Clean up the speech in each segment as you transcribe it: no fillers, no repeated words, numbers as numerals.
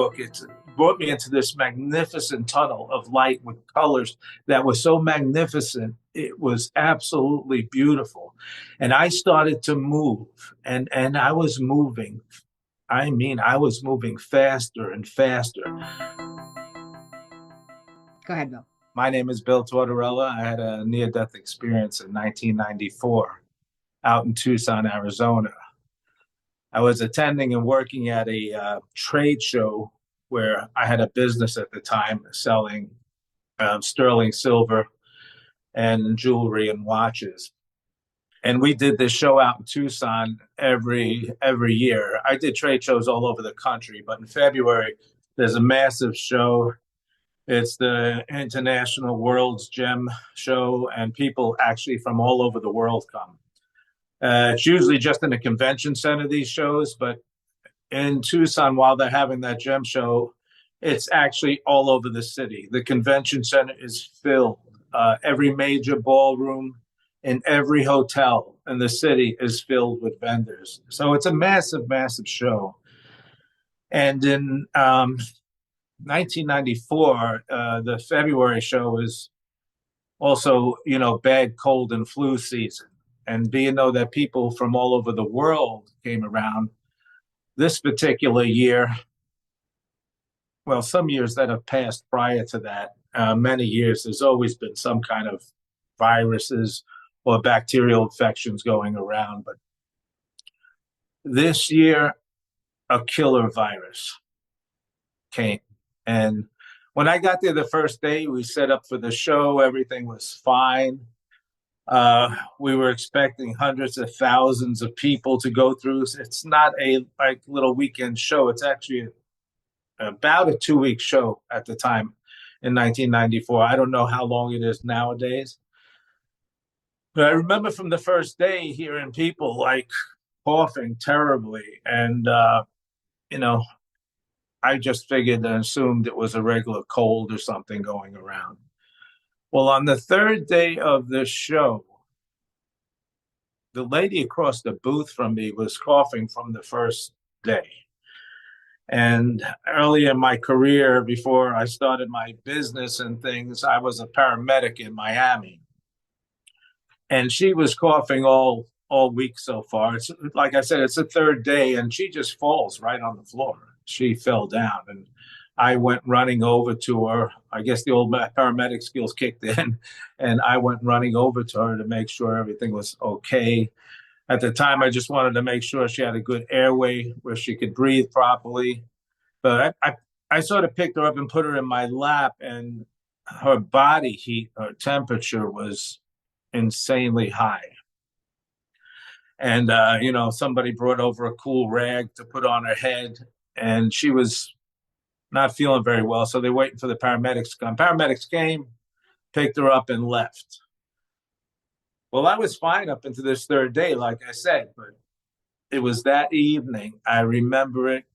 book. It brought me into this magnificent tunnel of light with colors that was so magnificent. It was absolutely beautiful. And I started to move, and I was moving. I mean, I was moving faster and faster. Go ahead, Bill. My name is Bill Tortorella. I had a near-death experience in 1994 out in Tucson, Arizona. I was attending and working at a trade show where I had a business at the time selling sterling silver and jewelry and watches. And we did this show out in Tucson every year. I did trade shows all over the country, but in February, there's a massive show. It's the International World's Gem Show, and people actually from all over the world come. It's usually just in a convention center, these shows, but in Tucson, while they're having that gem show, it's actually all over the city. The convention center is filled. Every major ballroom in every hotel in the city is filled with vendors. So it's a massive, massive show. And in 1994, the February show is also, bad cold and flu season. And being though that people from all over the world came around, this particular year, well, some years that have passed prior to that, many years, there's always been some kind of viruses or bacterial infections going around. But this year, a killer virus came. And when I got there the first day, we set up for the show. Everything was fine. We were expecting hundreds of thousands of people to go through. It's not a little weekend show. It's actually about a 2-week show at the time in 1994. I don't know how long it is nowadays. But I remember from the first day hearing people like coughing terribly. And, I just figured and assumed it was a regular cold or something going around. Well, on the third day of the show, the lady across the booth from me was coughing from the first day. And early in my career, before I started my business and things, I was a paramedic in Miami. And she was coughing all week so far. It's like I said, it's the third day, and she just falls right on the floor. She fell down, and I went running over to her. I guess the old paramedic skills kicked in, and I went running over to her to make sure everything was okay. At the time, I just wanted to make sure she had a good airway where she could breathe properly. But I sort of picked her up and put her in my lap, and her body heat, her temperature was insanely high. And, somebody brought over a cool rag to put on her head, and she was not feeling very well. So they're waiting for the paramedics to come. Paramedics came, picked her up, and left. Well, I was fine up into this third day, like I said, but it was that evening. I remember it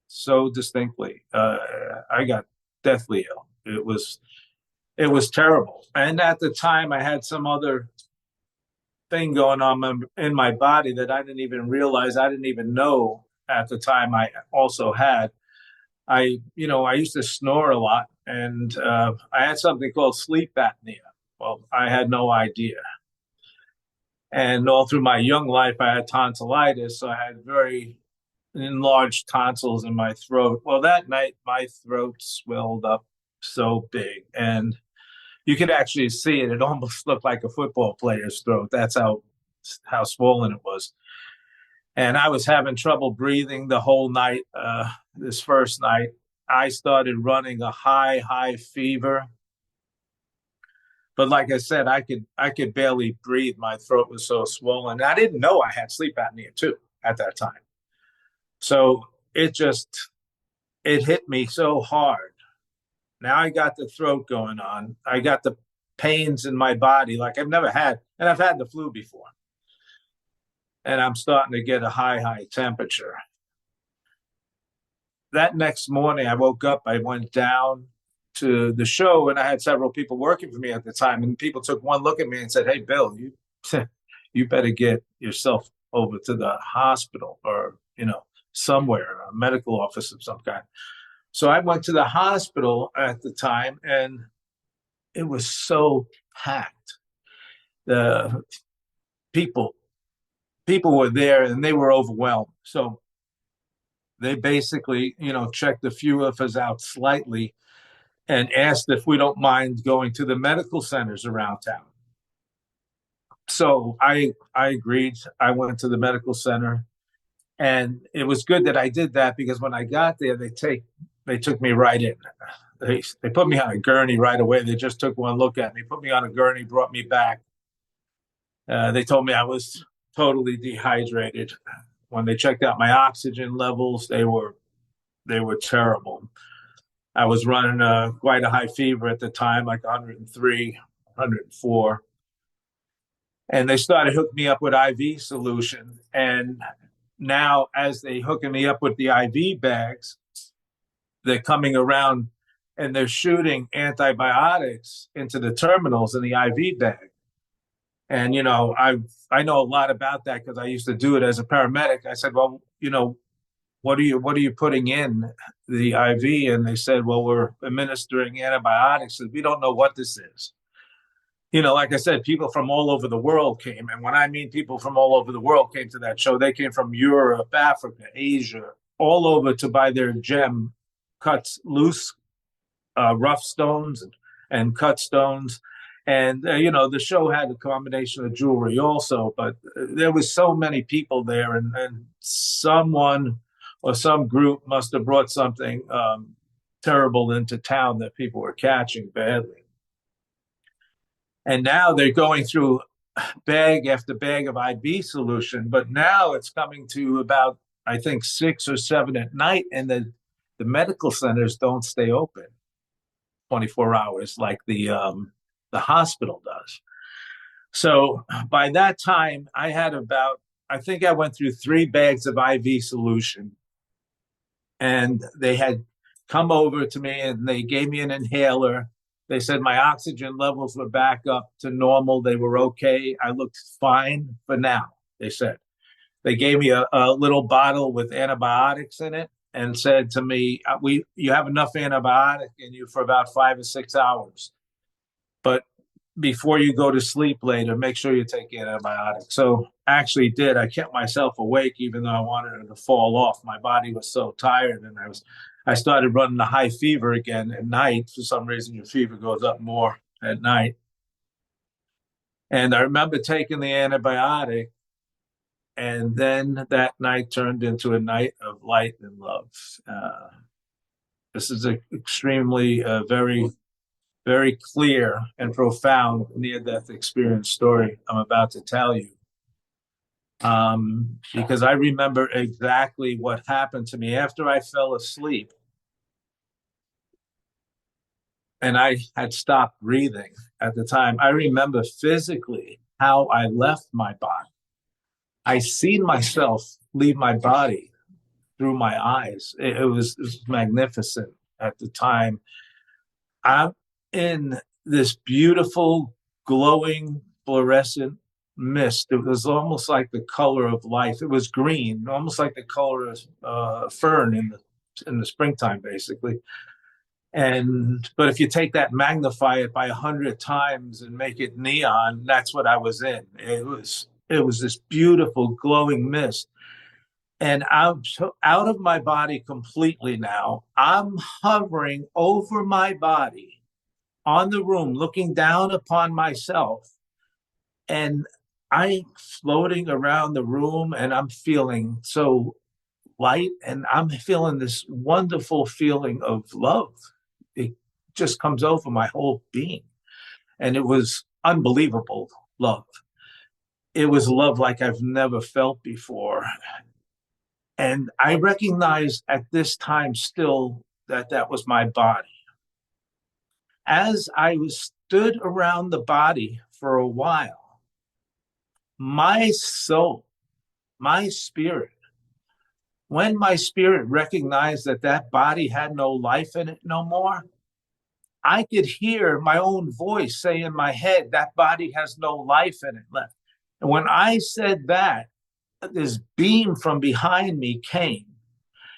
so distinctly. I got deathly ill. It was terrible. And at the time, I had some other thing going on in my body that I didn't even realize. I didn't even know at the time I also had. I used to snore a lot, and I had something called sleep apnea. Well, I had no idea. And all through my young life, I had tonsillitis, so I had very enlarged tonsils in my throat. Well, that night, my throat swelled up so big, and you could actually see it. It almost looked like a football player's throat. That's how swollen it was. And I was having trouble breathing the whole night. This first night, I started running a high fever. But like I said, I could barely breathe. My throat was so swollen. I didn't know I had sleep apnea too at that time. So it hit me so hard. Now I got the throat going on. I got the pains in my body like I've never had. And I've had the flu before. And I'm starting to get a high temperature. That next morning, I woke up, I went down to the show, and I had several people working for me at the time. And people took one look at me and said, "Hey, Bill, you better get yourself over to the hospital or, somewhere, a medical office of some kind. So I went to the hospital at the time, and it was so packed. The people people were there, and they were overwhelmed. So they basically, checked a few of us out slightly and asked if we don't mind going to the medical centers around town. So I agreed. I went to the medical center, and it was good that I did that, because when I got there, they took me right in. They put me on a gurney right away. They just took one look at me, put me on a gurney, brought me back. They told me I was totally dehydrated. When they checked out my oxygen levels, they were terrible. I was running quite a high fever at the time, like 103, 104. And they started hooking me up with IV solution. And now, as they hooking me up with the IV bags, they're coming around and they're shooting antibiotics into the terminals in the IV bag. And, I know a lot about that because I used to do it as a paramedic. I said, well, what are you putting in the IV? And they said, well, we're administering antibiotics. And we don't know what this is. Like I said, people from all over the world came. And when I mean people from all over the world came to that show, they came from Europe, Africa, Asia, all over to buy their gem cuts, loose, rough stones and cut stones. And, the show had a combination of jewelry also, but there was so many people there, and someone or some group must have brought something terrible into town that people were catching badly. And now they're going through bag after bag of IV solution, but now it's coming to about, I think, 6 or 7 at night, and the medical centers don't stay open 24 hours like the hospital does. So by that time, I think I went through 3 bags of IV solution, and they had come over to me and they gave me an inhaler. They said my oxygen levels were back up to normal. They were okay. I looked fine for now, they said. They gave me a little bottle with antibiotics in it and said to me, you have enough antibiotic in you for about 5 or 6 hours. But before you go to sleep later, make sure you take antibiotics. So actually did. I kept myself awake even though I wanted it to fall off. My body was so tired, and I started running a high fever again at night. For some reason, your fever goes up more at night. And I remember taking the antibiotic, and then that night turned into a night of light and love. This is an extremely, very, very clear and profound near-death experience story I'm about to tell you. Because I remember exactly what happened to me after I fell asleep. And I had stopped breathing at the time. I remember physically how I left my body. I seen myself leave my body through my eyes. It was magnificent at the time. I'm in this beautiful, glowing, fluorescent mist. It was almost like the color of life. It was green, almost like the color of fern in the springtime, basically. But if you take that, magnify it by 100 times and make it neon, that's what I was in. It was this beautiful glowing mist. And I'm out of my body completely now. I'm hovering over my body on the room, looking down upon myself. And I'm floating around the room, and I'm feeling so light, and I'm feeling this wonderful feeling of love. It just comes over my whole being. And it was unbelievable love. It was love like I've never felt before. And I recognized at this time still that was my body. As I stood around the body for a while, my soul, my spirit, when my spirit recognized that body had no life in it no more, I could hear my own voice say in my head, that body has no life in it left. And when I said that, this beam from behind me came,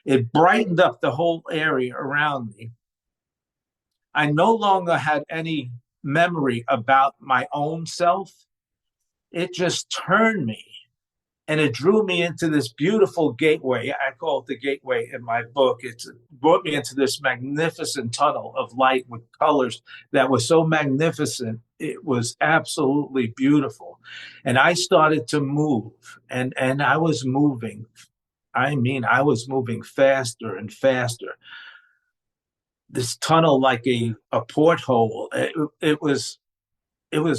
It brightened up the whole area around me. I no longer had any memory about my own self. It just turned me and it drew me into this beautiful gateway. I call it the gateway in my book. It brought me into this magnificent tunnel of light with colors that was so magnificent. It was absolutely beautiful. And I started to move, and I was moving. I mean, I was moving faster and faster. This tunnel, like a porthole, it was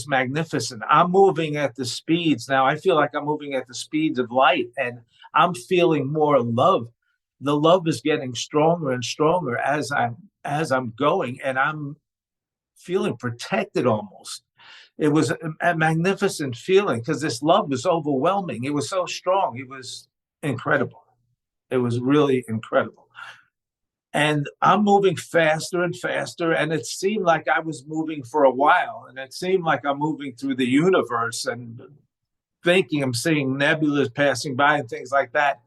magnificent. I'm moving at the speeds now. I feel like I'm moving at the speeds of light, and I'm feeling more love. The love is getting stronger and stronger as I'm going, and I'm feeling protected almost. It was a magnificent feeling because this love was overwhelming. It was so strong. It was incredible. It was really incredible. And I'm moving faster and faster. And it seemed like I was moving for a while. And it seemed like I'm moving through the universe and thinking I'm seeing nebulas passing by and things like that.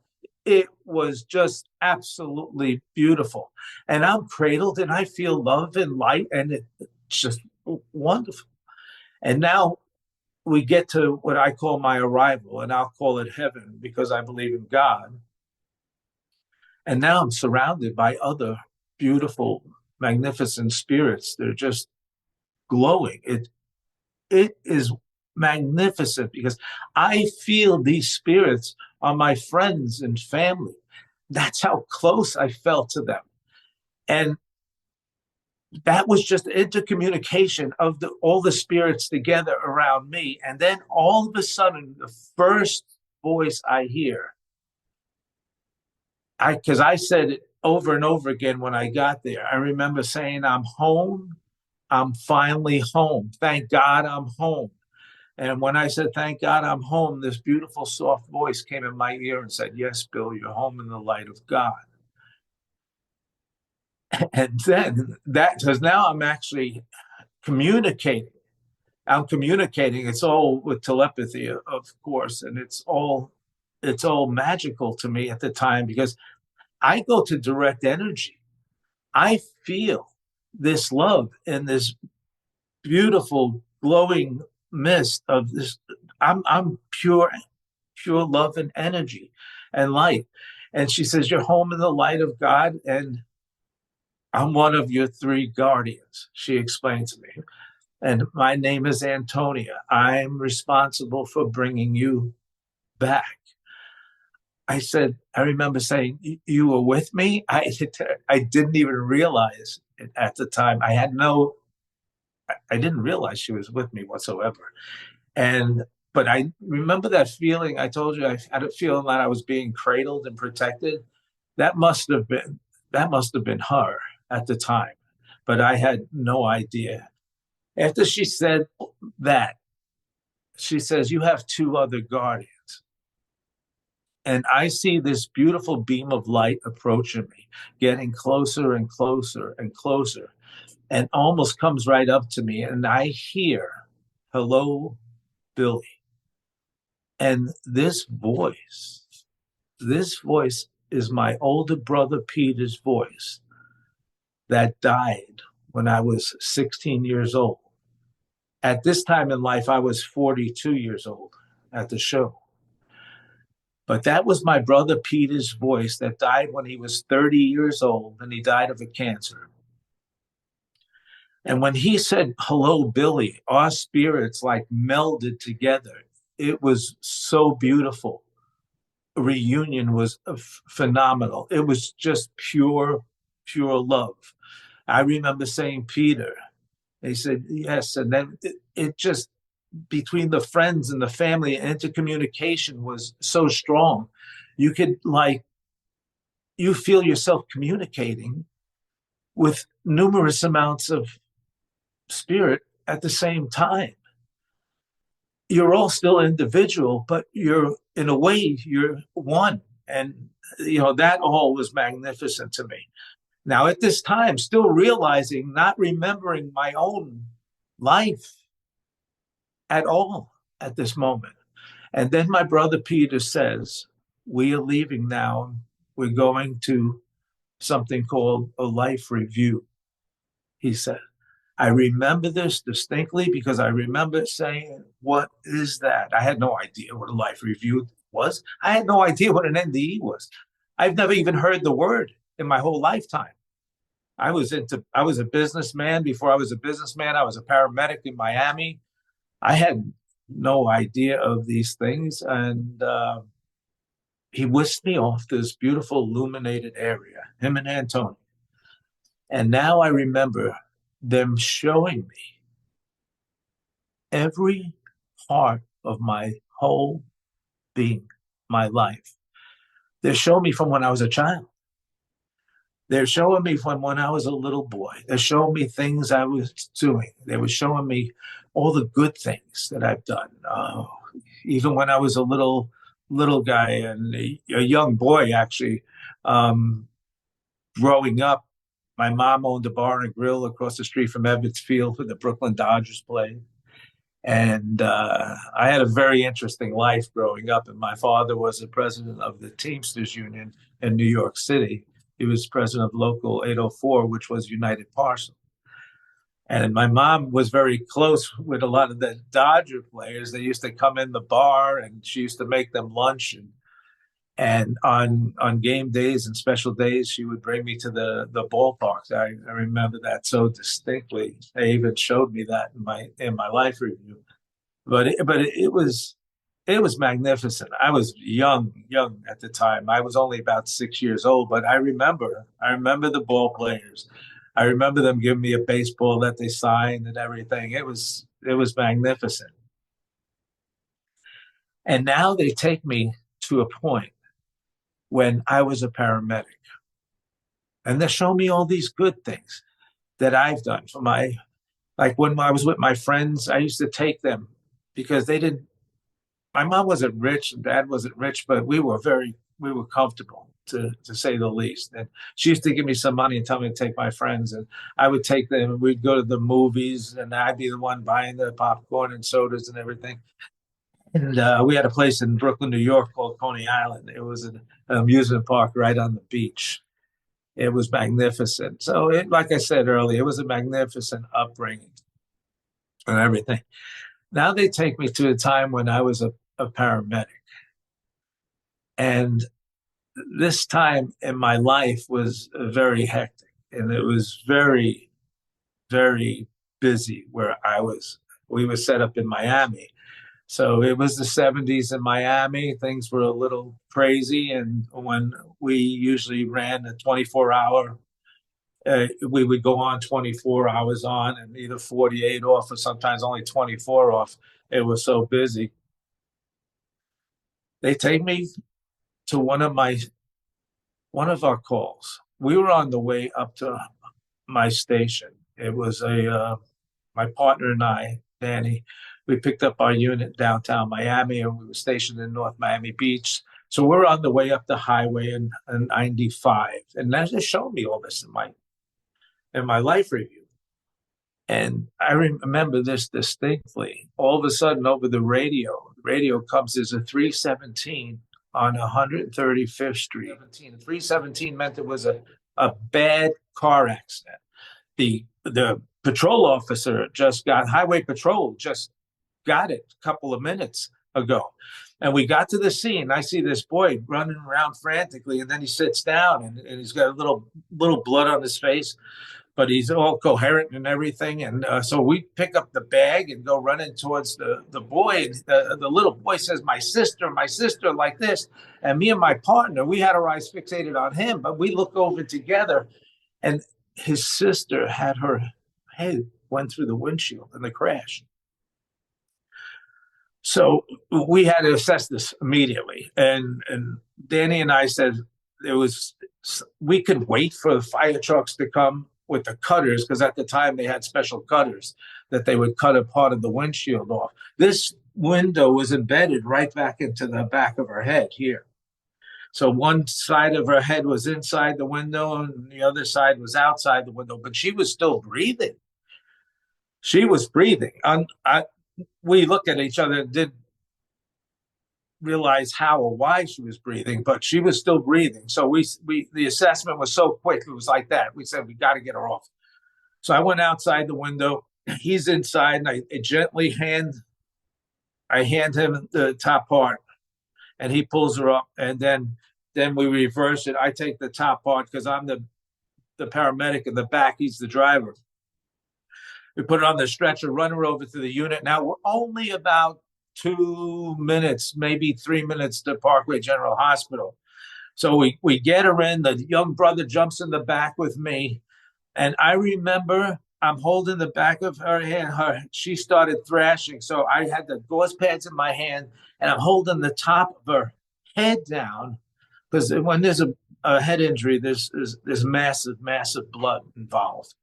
It was just absolutely beautiful. And I'm cradled and I feel love and light. And it's just wonderful. And now we get to what I call my arrival, and I'll call it heaven because I believe in God. And now I'm surrounded by other beautiful, magnificent spirits. They're just glowing. It is magnificent because I feel these spirits are my friends and family. That's how close I felt to them. And that was just intercommunication of all the spirits together around me. And then all of a sudden, the first voice I hear, because I said it over and over again when I got there. I remember saying, I'm home. I'm finally home. Thank God I'm home. And when I said, thank God I'm home, this beautiful soft voice came in my ear and said, yes, Bill, you're home in the light of God. And then that, because now I'm actually communicating. I'm communicating. It's all with telepathy, of course, and it's all magical to me at the time because I go to direct energy. I feel this love and this beautiful glowing mist of this. I'm pure love and energy and light. And she says, you're home in the light of God, and I'm one of your three guardians, she explained to me. And my name is Antonia. I'm responsible for bringing you back. I said, I remember saying, you were with me? I didn't even realize it at the time. I didn't realize she was with me whatsoever. But I remember that feeling. I told you I had a feeling that I was being cradled and protected. That must have been her at the time, but I had no idea. After she said that, she says, you have two other guardians. And I see this beautiful beam of light approaching me, getting closer and closer and closer, and almost comes right up to me. And I hear, hello, Billy. And this voice is my older brother Peter's voice that died when I was 16 years old. At this time in life, I was 42 years old at the show. But that was my brother Peter's voice that died when he was 30 years old, and he died of a cancer. And when he said, hello, Billy, our spirits like melded together. It was so beautiful. Reunion was phenomenal. It was just pure love. I remember saying, Peter, he said, yes. And then it just, between the friends and the family, intercommunication was so strong. You could you feel yourself communicating with numerous amounts of spirit at the same time. You're all still individual, but you're, in a way, you're one. And, that all was magnificent to me. Now, at this time, still realizing, not remembering my own life at all at this moment. And then my brother Peter says, we are leaving now. we're going to something called a life review, he said. I remember this distinctly because I remember saying, what is that? I had no idea what a life review was. I had no idea what an NDE was. I've never even heard the word in my whole lifetime. I was a businessman. Before I was a businessman, I was a paramedic in Miami. I had no idea of these things. And he whisked me off to this beautiful illuminated area, him and Antonia. And now I remember them showing me every part of my whole being, my life. They're showing me from when I was a child. They're showing me from when I was a little boy. They're showing me things I was doing. They were showing me all the good things that I've done. Even when I was a little guy and a young boy, actually, growing up, my mom owned a bar and a grill across the street from Ebbets Field where the Brooklyn Dodgers played. And I had a very interesting life growing up. And my father was the president of the Teamsters Union in New York City. He was president of Local 804, which was United Parcel. And my mom was very close with a lot of the Dodger players. They used to come in the bar, and she used to make them lunch. And on game days and special days, she would bring me to the ballparks. I remember that so distinctly. They even showed me that in my life review. But it was magnificent. I was young at the time. I was only about 6 years old, but I remember the ball players. I remember them giving me a baseball that they signed and everything. It was magnificent. And now they take me to a point when I was a paramedic. And they show me all these good things that I've done for like when I was with my friends, I used to take them because my mom wasn't rich and dad wasn't rich, but we were comfortable to say the least. And she used to give me some money and tell me to take my friends, and I would take them and we'd go to the movies, and I'd be the one buying the popcorn and sodas and everything. And we had a place in Brooklyn, New York called Coney Island. It was an amusement park right on the beach. It was magnificent. So, like I said earlier, it was a magnificent upbringing and everything. Now they take me to a time when I was a paramedic. And this time in my life was very hectic. And it was very, very busy where I was. We were set up in Miami. So it was the 70s in Miami. Things were a little crazy. And when we usually ran a 24-hour, we would go on 24 hours on and either 48 off or sometimes only 24 off. It was so busy. They take me to one of our calls. We were on the way up to my station. It was my partner and I, Danny, we picked up our unit downtown Miami, and we were stationed in North Miami Beach. So we're on the way up the highway in 95. And that just showed me all this in my life review. And I remember this distinctly. All of a sudden, over the radio comes as a 317 on 135th Street. 317 meant it was a bad car accident. The patrol officer highway patrol just got it a couple of minutes ago. And we got to the scene. I see this boy running around frantically, and then he sits down and he's got a little blood on his face, but he's all coherent and everything. And so we pick up the bag and go running towards the boy. The little boy says, my sister, like this. And me and my partner, we had our eyes fixated on him, but we look over together, and his sister had her head went through the windshield in the crash. So we had to assess this immediately. And Danny and I said we could wait for the fire trucks to come with the cutters, because at the time they had special cutters that they would cut a part of the windshield off. This window was embedded right back into the back of her head here. So one side of her head was inside the window and the other side was outside the window, but she was still breathing. She was breathing. We looked at each other and realize how or why she was breathing, but she was still breathing. So the assessment was so quick. It was like that. We said, we got to get her off. So I went outside the window. He's inside, and I hand him the top part, and he pulls her up, and then we reverse it. I take the top part because I'm the paramedic in the back. He's the driver. We put her on the stretcher, run her over to the unit. Now we're only about 2 minutes, maybe 3 minutes to Parkway General Hospital. So we get her in. The young brother jumps in the back with me. And I remember I'm holding the back of her hand. She started thrashing. So I had the gauze pads in my hand, and I'm holding the top of her head down. Because when there's a head injury, there's massive, massive blood involved.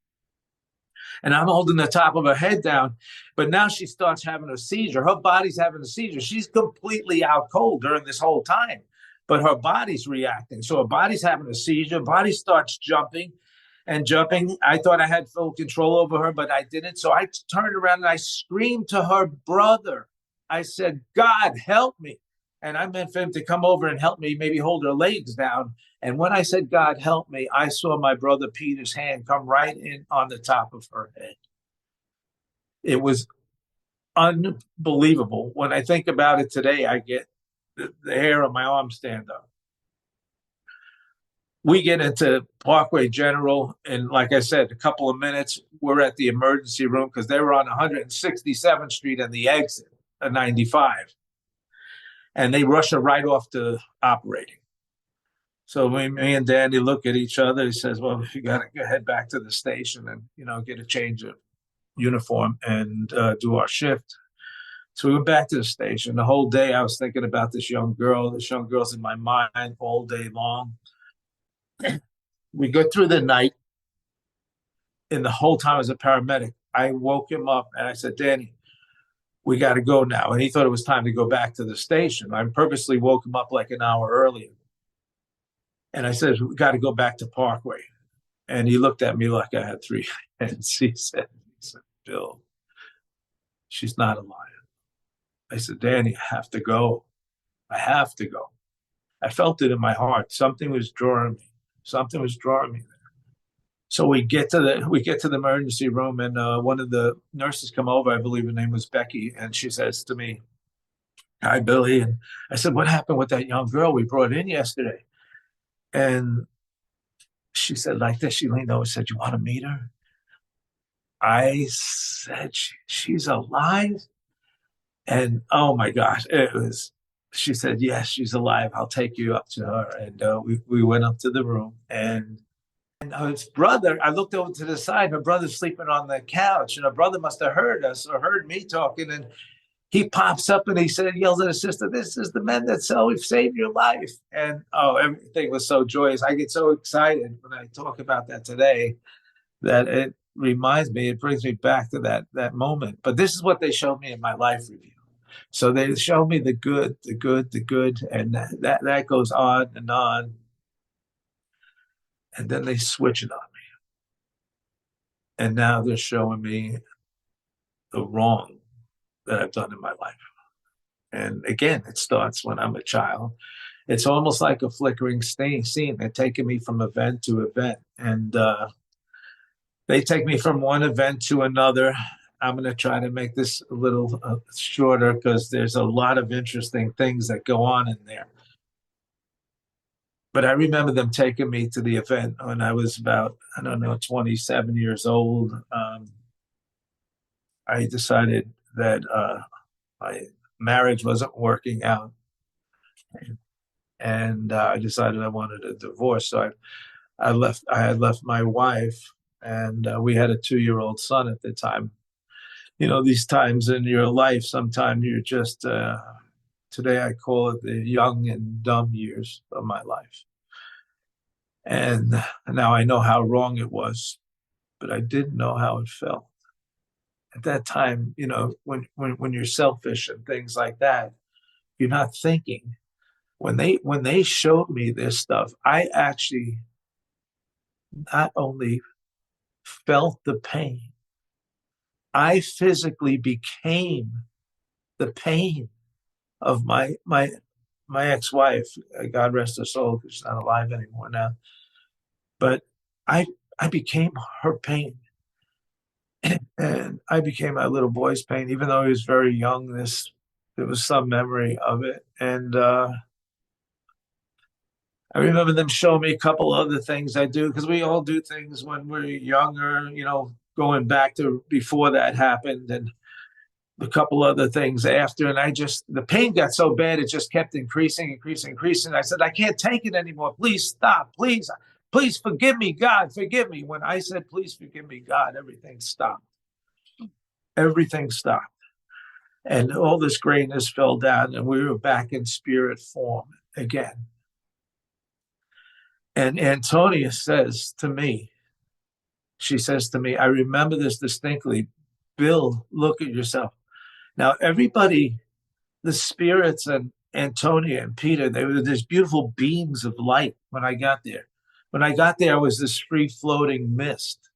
And I'm holding the top of her head down, but now she starts having a seizure. Her body's having a seizure. She's completely out cold during this whole time, but her body's reacting. So her body's having a seizure. Body starts jumping and jumping. I thought I had full control over her, but I didn't. So I turned around and I screamed to her brother. I said, God, help me. And I meant for him to come over and help me, maybe hold her legs down. And when I said, God, help me, I saw my brother Peter's hand come right in on the top of her head. It was unbelievable. When I think about it today, I get the hair on my arm stand up. We get into Parkway General, and like I said, a couple of minutes, we're at the emergency room because they were on 167th Street and the exit of 95. And they rush her right off to operating. So me and Danny look at each other. He says, well, you got to head back to the station and, get a change of uniform and do our shift. So we went back to the station. The whole day I was thinking about this young girl. This young girl's in my mind all day long. We go through the night. And the whole time as a paramedic, I woke him up and I said, Danny, we got to go now. And he thought it was time to go back to the station. I purposely woke him up like an hour earlier. And I said, we got to go back to Parkway. And he looked at me like I had three heads. He said, Bill, she's not alive. I said, Danny, I have to go. I have to go. I felt it in my heart. Something was drawing me. Something was drawing me there. So we get to the emergency room, and one of the nurses come over. I believe her name was Becky, and she says to me, hi, Billy. And I said, what happened with that young girl we brought in yesterday? And she said like this. She leaned over and said, you want to meet her? I said, she's alive? And oh my gosh, she said, yes, she's alive. I'll take you up to her. And we went up to the room, and his brother, I looked over to the side, her brother's sleeping on the couch, and her brother must have heard us or heard me talking. And he pops up and he yells at his sister, this is the men that saved your life. And everything was so joyous. I get so excited when I talk about that today that it reminds me, it brings me back to that moment. But this is what they showed me in my life review. So they showed me the good, and that goes on and on. And then they switch it on me. And now they're showing me the wrong that I've done in my life. And again, it starts when I'm a child. It's almost like a flickering scene. They're taking me from event to event. And they take me from one event to another. I'm going to try to make this a little shorter because there's a lot of interesting things that go on in there. But I remember them taking me to the event when I was about, 27 years old. I decided that my marriage wasn't working out. And I decided I wanted a divorce. So I had left my wife, and we had a 2-year-old son at the time. These times in your life, sometimes you're just, today I call it the young and dumb years of my life. And now I know how wrong it was, but I didn't know how it felt. At that time, when you're selfish and things like that, you're not thinking. When they showed me this stuff, I actually not only felt the pain, I physically became the pain of my my ex-wife, God rest her soul, because she's not alive anymore now. But I I became her pain, and I became my little boy's pain, even though he was very young. There was some memory of it, and I remember them showing me a couple other things I do, because we all do things when we're younger, going back to before that happened, and a couple other things after. And the pain got so bad, it just kept increasing, increasing, increasing. I said, I can't take it anymore. Please stop. Please forgive me, God, forgive me. When I said, please forgive me, God, everything stopped. Everything stopped. And all this grayness fell down, and we were back in spirit form again. And Antonia says to me, she says to me, I remember this distinctly. Bill, look at yourself. Now, everybody, the spirits and Antonia and Peter, they were these beautiful beams of light when I got there. When I got there, I was this free floating mist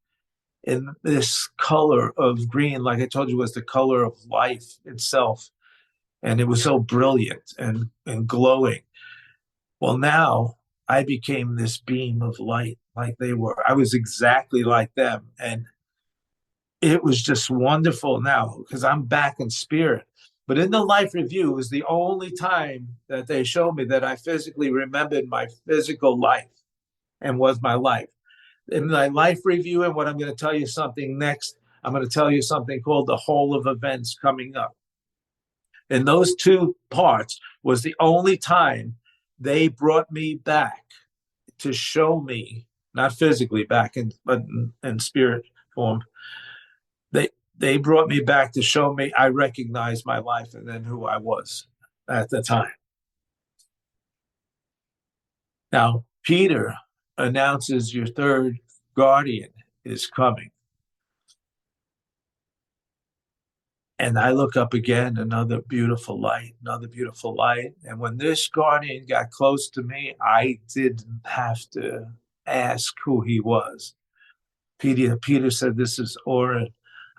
in this color of green, like I told you, was the color of life itself. And it was so brilliant and glowing. Well, now I became this beam of light like they were. I was exactly like them. And it was just wonderful now because I'm back in spirit. But in the life review, it was the only time that they showed me that I physically remembered my physical life and was my life. In my life review, and what I'm going to tell you something next, I'm going to tell you something called the whole of events coming up. And those two parts was the only time they brought me back to show me, not physically back, but in spirit form. They brought me back to show me I recognized my life and then who I was at the time. Now, Peter announces your third guardian is coming. And I look up again, another beautiful light, another beautiful light. And when this guardian got close to me, I didn't have to ask who he was. Peter said, this is Orin.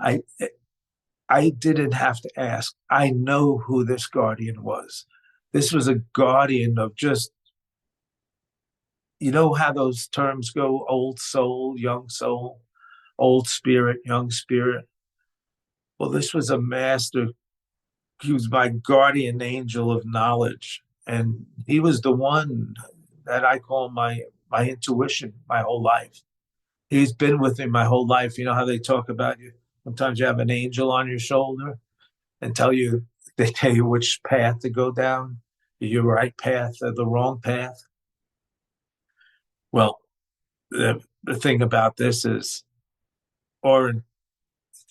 I didn't have to ask. I know who this guardian was. This was a guardian of just, you know how those terms go, old soul, young soul, old spirit, young spirit. Well, this was a master. He was my guardian angel of knowledge. And he was the one that I call my intuition my whole life. He's been with me my whole life. You know how they talk about you? Sometimes you have an angel on your shoulder and they tell you which path to go down, your right path or the wrong path. Well, the thing about this is, Orin,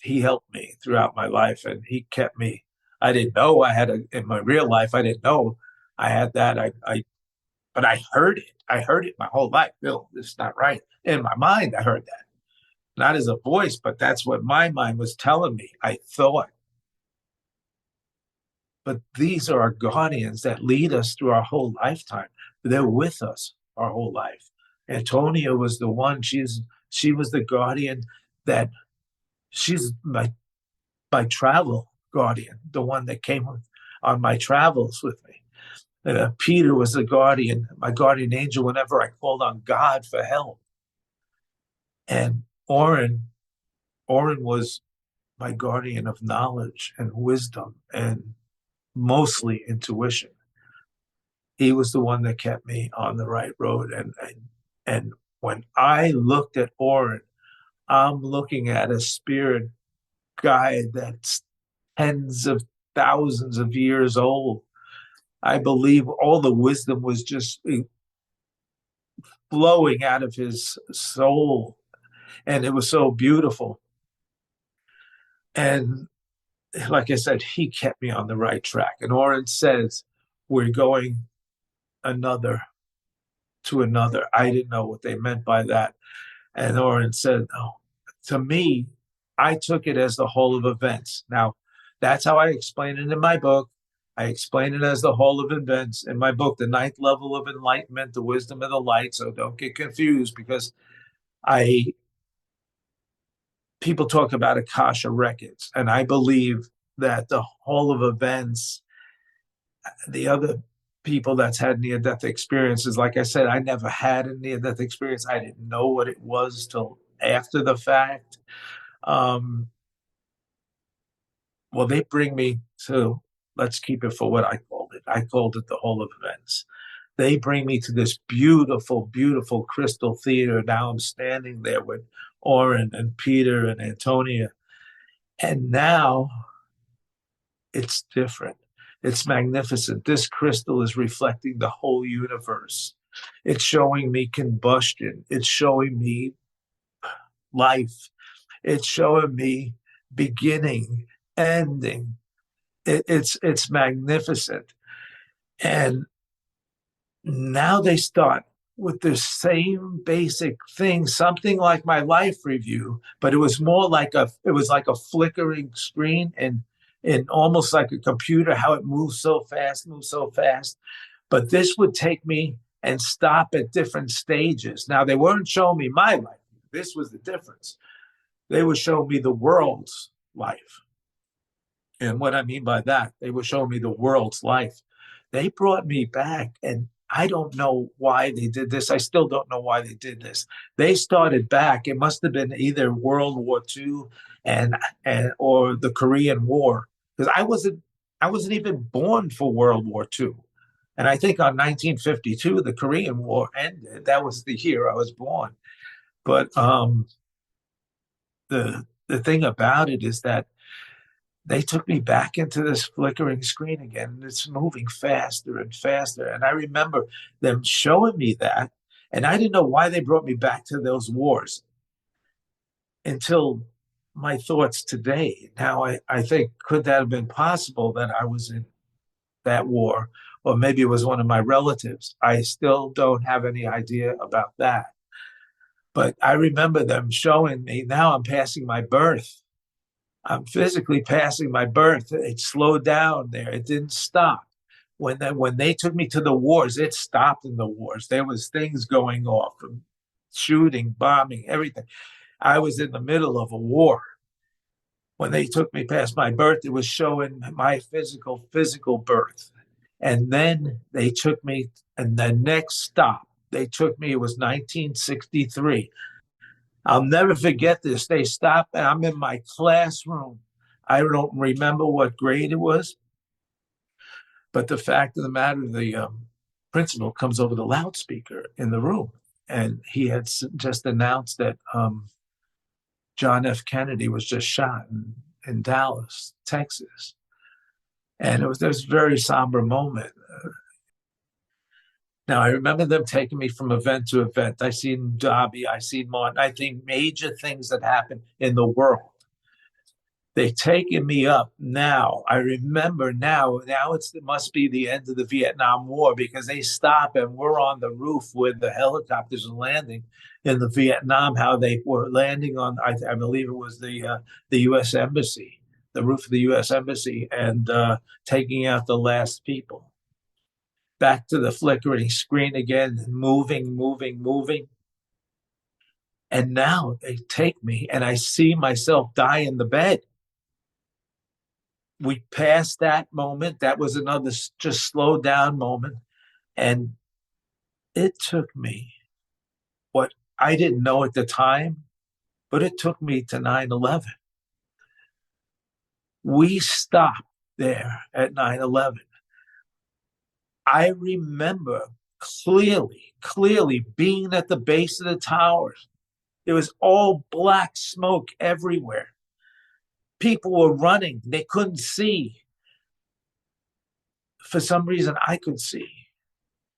he helped me throughout my life and he kept me. I didn't know I had in my real life, I didn't know I had that. But I heard it. I heard it my whole life. Bill, this is not right. In my mind, I heard that. Not as a voice, but that's what my mind was telling me. I thought. But these are our guardians that lead us through our whole lifetime. They're with us our whole life. Antonia was the one. She was the guardian that she's my travel guardian, the one that came on my travels with me. Peter was the guardian, my guardian angel whenever I called on God for help. And Orin was my guardian of knowledge and wisdom and mostly intuition. He was the one that kept me on the right road. And when I looked at Orin, I'm looking at a spirit guide that's tens of thousands of years old. I believe all the wisdom was just flowing out of his soul. And it was so beautiful. And like I said, he kept me on the right track. And Orin says, we're going another to another. I didn't know what they meant by that. And Orin said, no. To me, I took it as the whole of events. Now, that's how I explain it in my book. I explain it as the whole of events in my book, The Ninth Level of Enlightenment, The Wisdom of the Light. So don't get confused because people talk about Akasha records, and I believe that the whole of events, the other people that's had near-death experiences. Like I said, I never had a near-death experience. I didn't know what it was till after the fact. Well, they bring me to, let's keep it for what I called it. I called it the Hall of Events. They bring me to this beautiful, beautiful crystal theater. Now I'm standing there with Orin and Peter and Antonia. And now it's different. It's magnificent. This crystal is reflecting the whole universe. It's showing me combustion. It's showing me life. It's showing me beginning, ending. It's magnificent. And now they start with the same basic thing, something like my life review, but it was more like a flickering screen and almost like a computer, how it moves so fast, moves so fast. But this would take me and stop at different stages. Now they weren't showing me my life. This was the difference. They would show me the world's life. And what I mean by that, they were showing me the world's life. They brought me back, and I don't know why they did this. I still don't know why they did this. They started back. It must have been either World War II and or the Korean War, because I wasn't even born for World War II. And I think on 1952, the Korean War ended. That was the year I was born. But the thing about it is that they took me back into this flickering screen again, and it's moving faster and faster. And I remember them showing me that, and I didn't know why they brought me back to those wars until my thoughts today. Now, I think, could that have been possible that I was in that war? Or maybe it was one of my relatives. I still don't have any idea about that. But I remember them showing me, now I'm passing my birth. I'm physically passing my birth. It slowed down there. It didn't stop. When they took me to the wars, it stopped in the wars. There was things going off, from shooting, bombing, everything. I was in the middle of a war. When they took me past my birth, it was showing my physical birth. And then they took me, and the next stop, they took me, it was 1963. I'll never forget this. They stopped, and I'm in my classroom. I don't remember what grade it was, but the fact of the matter, the principal comes over the loudspeaker in the room, and he had just announced that John F. Kennedy was just shot in Dallas, Texas. And it was this very somber moment. Now, I remember them taking me from event to event. I seen Derby, I seen Martin. I think major things that happened in the world. They've taken me up now. I remember now it must be the end of the Vietnam War, because they stop and we're on the roof where the helicopters are landing in the Vietnam, how they were landing on, I believe it was the U.S. Embassy, the roof of the U.S. Embassy, and taking out the last people. Back to the flickering screen again, moving. And now they take me and I see myself die in the bed. We passed that moment. That was another just slow down moment. And it took me, what I didn't know at the time, but it took me to 9/11. We stopped there at 9/11. I remember clearly being at the base of the towers. There was all black smoke everywhere. People were running. They couldn't see. For some reason, I could see.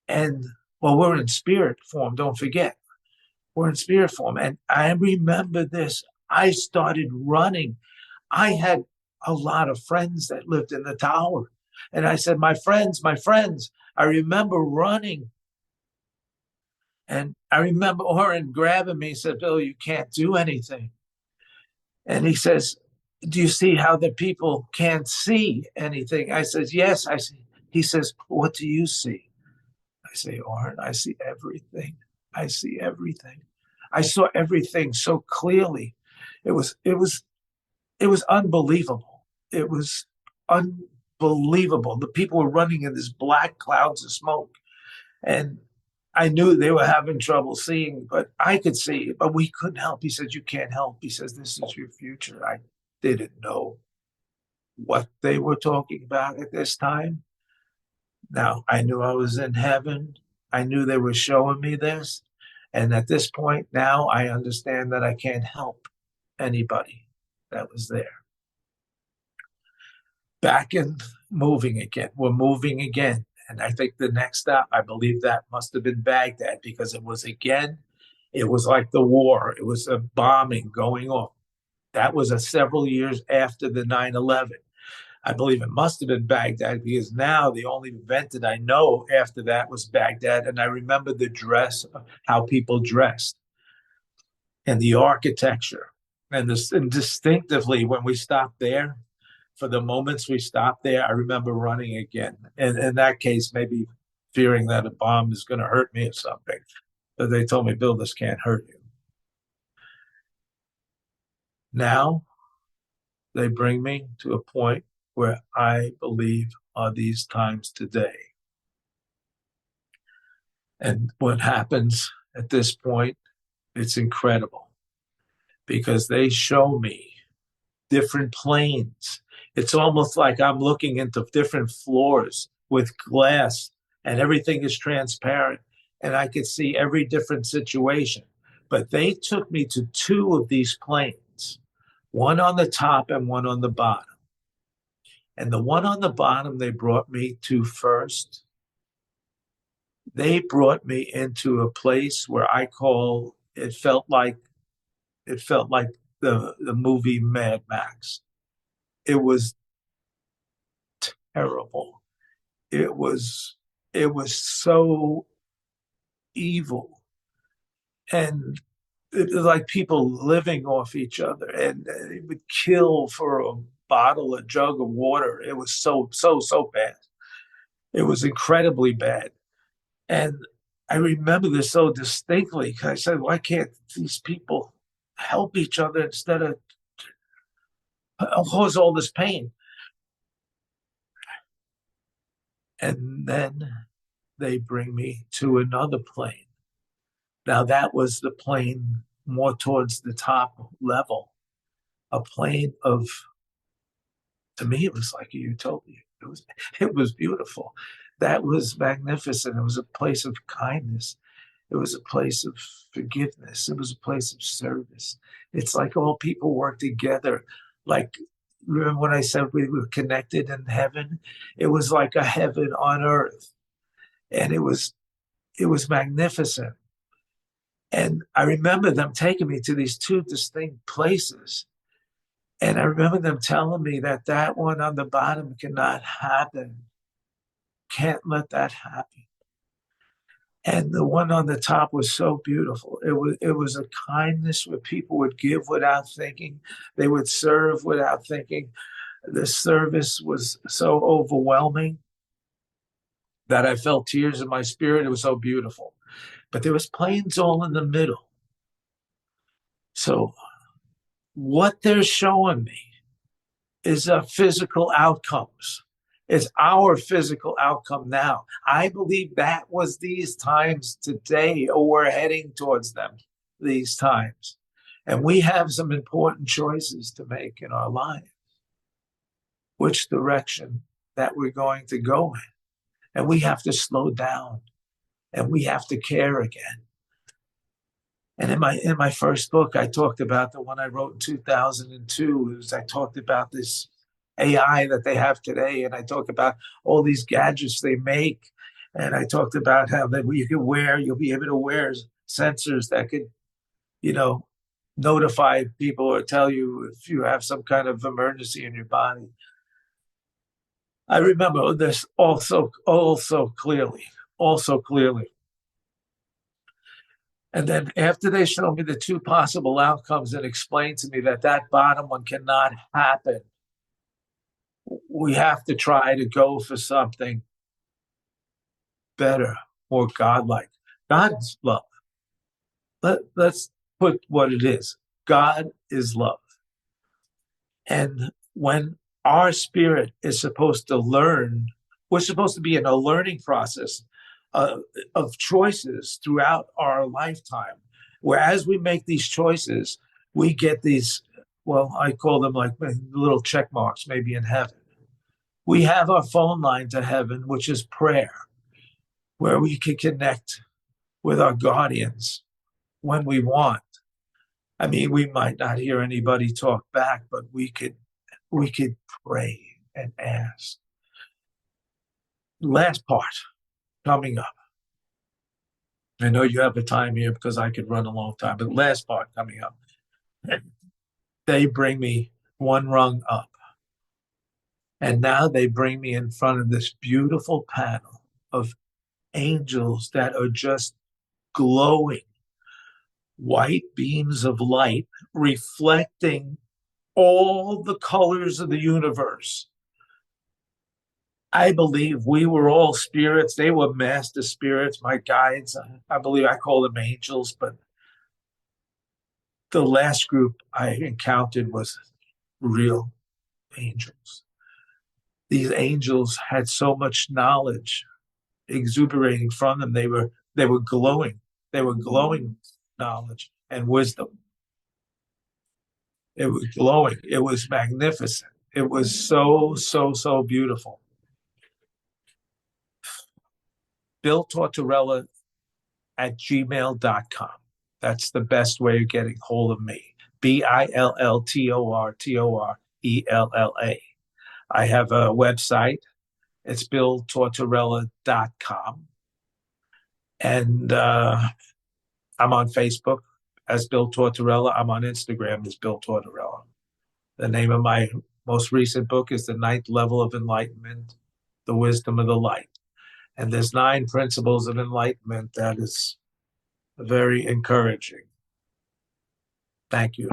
And, well, we're in spirit form, don't forget. We're in spirit form. And I remember this. I started running. I had a lot of friends that lived in the tower. And I said, my friends. I remember running. And I remember Orin grabbing me and said, Bill, you can't do anything. And he says, do you see how the people can't see anything? I said, yes, I see. He says, what do you see? I say, Orin, I see everything. I see everything. I saw everything so clearly. It was unbelievable. It was unbelievable. The people were running in this black clouds of smoke. And I knew they were having trouble seeing, but I could see, but we couldn't help. He said, you can't help. He says, this is your future. I didn't know what they were talking about at this time. Now, I knew I was in heaven. I knew they were showing me this. And at this point, now I understand that I can't help anybody that was there. Back and moving again. We're moving again. And I think the next stop, I believe that must have been Baghdad, because it was like the war. It was a bombing going on. That was several years after the 9/11. I believe it must have been Baghdad, because now the only event that I know after that was Baghdad. And I remember the dress, how people dressed, and the architecture. And distinctively, when we stopped there, for the moments we stopped there, I remember running again. And in that case, maybe fearing that a bomb is going to hurt me or something. But they told me, Bill, this can't hurt you. Now they bring me to a point where I believe are these times today. And what happens at this point, it's incredible, because they show me different planes. It's almost like I'm looking into different floors with glass, and everything is transparent, and I could see every different situation. But they took me to two of these planes, one on the top and one on the bottom. And the one on the bottom they brought me to first, they brought me into a place where it felt like the movie Mad Max. It was terrible. It was so evil, and it was like people living off each other, and they would kill for a jug of water. It was so bad. It was incredibly bad. And I remember this so distinctly, because I said, why can't these people help each other instead of cause all this pain? And then they bring me to another plane. Now, that was the plane more towards the top level, a plane of, to me, it was like a utopia. It was beautiful. That was magnificent. It was a place of kindness. It was a place of forgiveness. It was a place of service. It's like all people work together. Like, remember when I said we were connected in heaven? It was like a heaven on earth. And it was magnificent. And I remember them taking me to these two distinct places. And I remember them telling me that one on the bottom cannot happen. Can't let that happen. And the one on the top was so beautiful. It was a kindness where people would give without thinking. They would serve without thinking. The service was so overwhelming that I felt tears in my spirit. It was so beautiful. But there was planes all in the middle. So what they're showing me is physical outcomes. It's our physical outcome now. I believe that was these times today, or we're heading towards them these times. And we have some important choices to make in our life, which direction that we're going to go in. And we have to slow down, and we have to care again. And in my first book, I talked about the one I wrote in 2002. I talked about this AI that they have today, and I talked about all these gadgets they make, and I talked about how that you'll be able to wear sensors that could, notify people or tell you if you have some kind of emergency in your body. I remember this also clearly. And then after they showed me the two possible outcomes and explained to me that bottom one cannot happen, we have to try to go for something better, more godlike. God's love. Let's put what it is. God is love. And when our spirit is supposed to learn. We're supposed to be in a learning process uh, of choices throughout our lifetime, where as we make these choices, we get these, well, I call them like little check marks, maybe in heaven. We have our phone line to heaven, which is prayer, where we can connect with our guardians when we want. I mean, we might not hear anybody talk back, but we could pray and ask. Last part coming up. I know you have a time here because I could run a long time, but last part coming up. They bring me one rung up. And now they bring me in front of this beautiful panel of angels that are just glowing white beams of light reflecting all the colors of the universe. I believe we were all spirits. They were master spirits, my guides. I believe I call them angels, but the last group I encountered was real angels. These angels had so much knowledge exuberating from them. They were glowing. They were glowing knowledge and wisdom. It was glowing. It was magnificent. It was so, so, so beautiful. Bill Tortorella at gmail.com. That's the best way of getting hold of me. BillTortorella. I have a website. It's BillTortorella.com. And I'm on Facebook as Bill Tortorella. I'm on Instagram as Bill Tortorella. The name of my most recent book is The Ninth Level of Enlightenment, The Wisdom of the Light. And there's 9 principles of enlightenment that is very encouraging. Thank you.